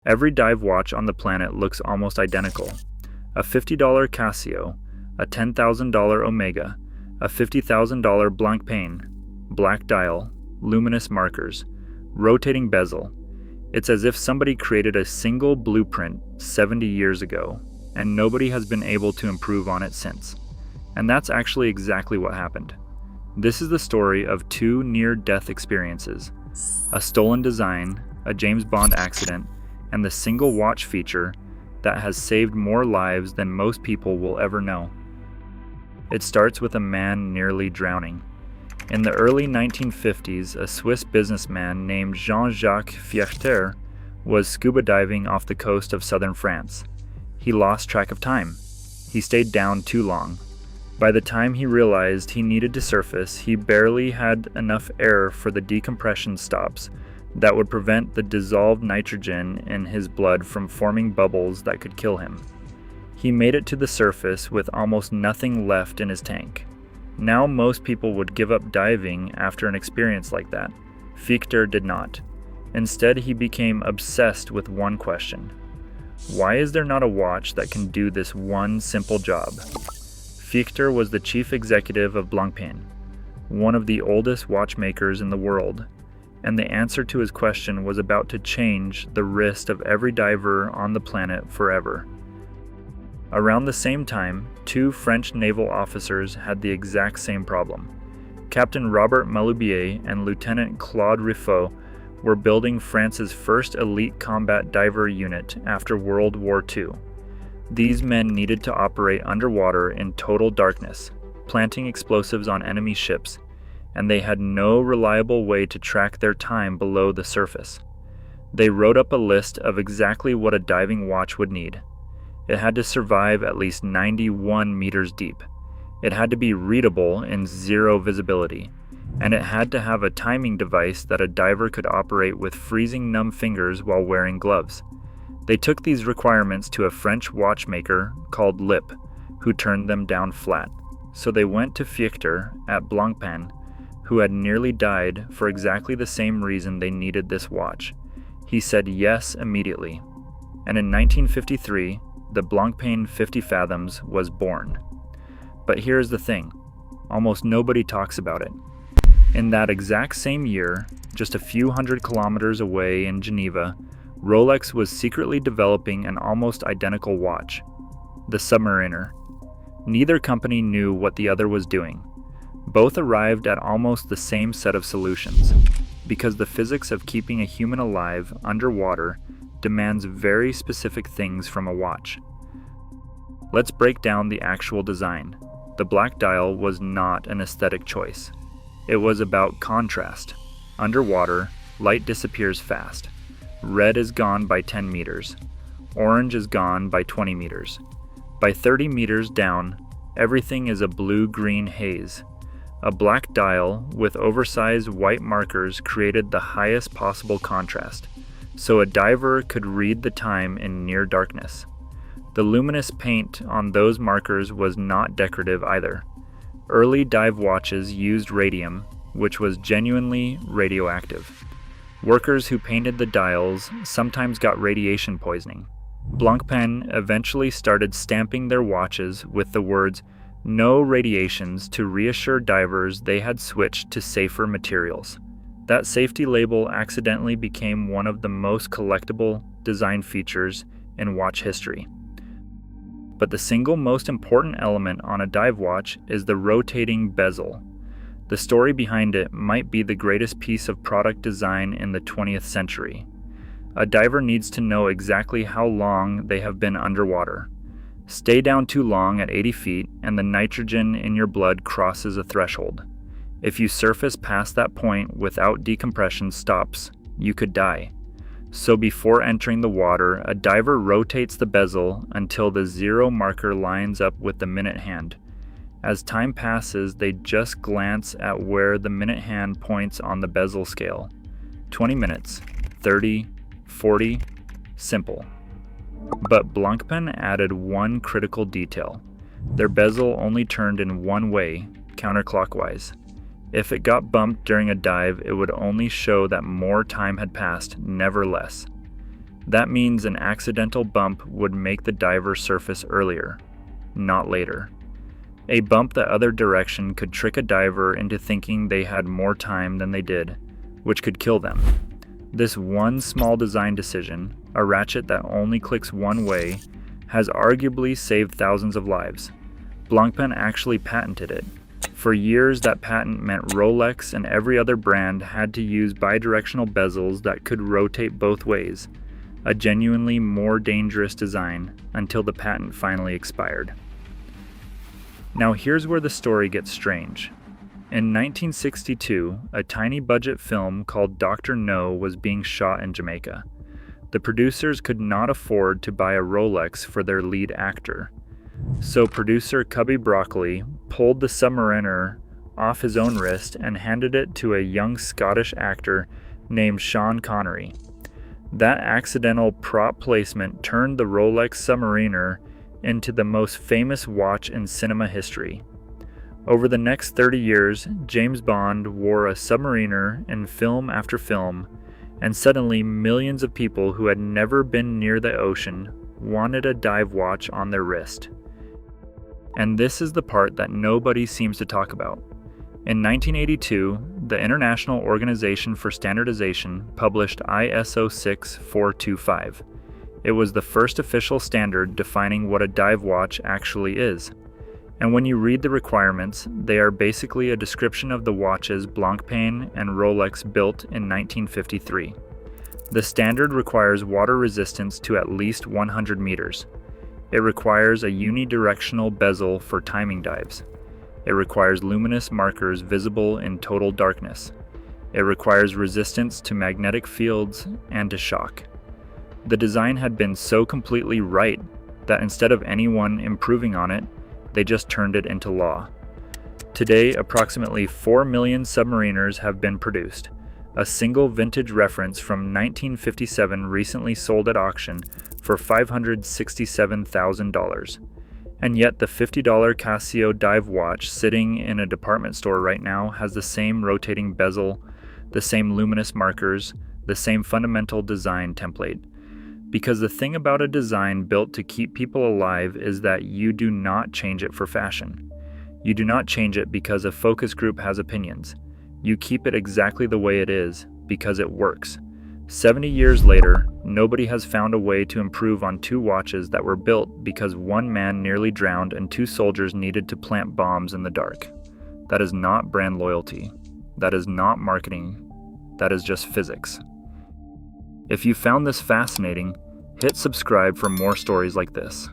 Every dive watch on the planet looks almost identical. A $50 Casio, a $10,000 Omega, a $50,000 Blancpain, black dial, luminous markers, rotating bezel. It's as if somebody created a single blueprint 70 years ago, and nobody has been able to improve on it since. And that's actually exactly what happened. This is the story of two near-death experiences: a stolen design, a James Bond accident, and the single watch feature that has saved more lives than most people will ever know. It starts with a man nearly drowning. In the early 1950s, a Swiss businessman named Jean-Jacques Cousteau was scuba diving off the coast of southern France. He lost track of time. He stayed down too long. By the time he realized he needed to surface, he barely had enough air for the decompression stops that would prevent the dissolved nitrogen in his blood from forming bubbles that could kill him. He made it to the surface with almost nothing left in his tank. Now most people would give up diving after an experience like that. Cousteau did not. Instead, he became obsessed with one question: why is there not a watch that can do this one simple job? Cousteau was the chief executive of Blancpain, one of the oldest watchmakers in the world, and the answer to his question was about to change the wrist of every diver on the planet forever. Around the same time, two French naval officers had the exact same problem. Captain Robert Maloubier and Lieutenant Claude Riffaut were building France's first elite combat diver unit after World War II. These men needed to operate underwater in total darkness, planting explosives on enemy ships, and they had no reliable way to track their time below the surface. They wrote up a list of exactly what a diving watch would need. It had to survive at least 91 meters deep. It had to be readable in zero visibility, and it had to have a timing device that a diver could operate with freezing numb fingers while wearing gloves. They took these requirements to a French watchmaker called Lip, who turned them down flat. So they went to Cousteau at Blancpain, who had nearly died for exactly the same reason they needed this watch. He said yes immediately. And in 1953, the Blancpain 50 Fathoms was born. But here's the thing, almost nobody talks about it. In that exact same year, just a few hundred kilometers away in Geneva, Rolex was secretly developing an almost identical watch, the Submariner. Neither company knew what the other was doing. Both arrived at almost the same set of solutions, because the physics of keeping a human alive underwater demands very specific things from a watch. Let's break down the actual design. The black dial was not an aesthetic choice. It was about contrast. Underwater, light disappears fast. Red is gone by 10 meters. Orange is gone by 20 meters. By 30 meters down, everything is a blue-green haze. A black dial with oversized white markers created the highest possible contrast, so a diver could read the time in near darkness. The luminous paint on those markers was not decorative either. Early dive watches used radium, which was genuinely radioactive. Workers who painted the dials sometimes got radiation poisoning. Blancpain eventually started stamping their watches with the words "no radiations" to reassure divers they had switched to safer materials. That safety label accidentally became one of the most collectible design features in watch history. But the single most important element on a dive watch is the rotating bezel. The story behind it might be the greatest piece of product design in the 20th century. A diver needs to know exactly how long they have been underwater. Stay down too long at 80 feet and the nitrogen in your blood crosses a threshold. If you surface past that point without decompression stops, you could die. So before entering the water, a diver rotates the bezel until the zero marker lines up with the minute hand. As time passes, they just glance at where the minute hand points on the bezel scale. 20 minutes, 30, 40, simple. But Blancpain added one critical detail. Their bezel only turned in one way, counterclockwise. If it got bumped during a dive, it would only show that more time had passed, never less. That means an accidental bump would make the diver surface earlier, not later. A bump the other direction could trick a diver into thinking they had more time than they did, which could kill them. This one small design decision, a ratchet that only clicks one way, has arguably saved thousands of lives. Blancpain actually patented it. For years, that patent meant Rolex and every other brand had to use bidirectional bezels that could rotate both ways, a genuinely more dangerous design, until the patent finally expired. Now here's where the story gets strange. In 1962, a tiny budget film called Dr. No was being shot in Jamaica. The producers could not afford to buy a Rolex for their lead actor. So producer Cubby pulled the Submariner off his own wrist and handed it to a young Scottish actor named Sean Connery. That accidental prop placement turned the Rolex Submariner into the most famous watch in cinema history. Over the next 30 years, James Bond wore a Submariner in film after film, and suddenly millions of people who had never been near the ocean wanted a dive watch on their wrist. And this is the part that nobody seems to talk about. In 1982, the International Organization for Standardization published ISO 6425. It was the first official standard defining what a dive watch actually is. And when you read the requirements, they are basically a description of the watches Blancpain and Rolex built in 1953. The standard requires water resistance to at least 100 meters. It requires a unidirectional bezel for timing dives. It requires luminous markers visible in total darkness. It requires resistance to magnetic fields and to shock. The design had been so completely right that instead of anyone improving on it, they just turned it into law. Today, approximately 4 million Submariners have been produced. A single vintage reference from 1957 recently sold at auction for $567,000. And yet the $50 Casio dive watch sitting in a department store right now has the same rotating bezel, the same luminous markers, the same fundamental design template. Because the thing about a design built to keep people alive is that you do not change it for fashion. You do not change it because a focus group has opinions. You keep it exactly the way it is because it works. 70 years later, nobody has found a way to improve on two watches that were built because one man nearly drowned and two soldiers needed to plant bombs in the dark. That is not brand loyalty. That is not marketing. That is just physics. If you found this fascinating, hit subscribe for more stories like this.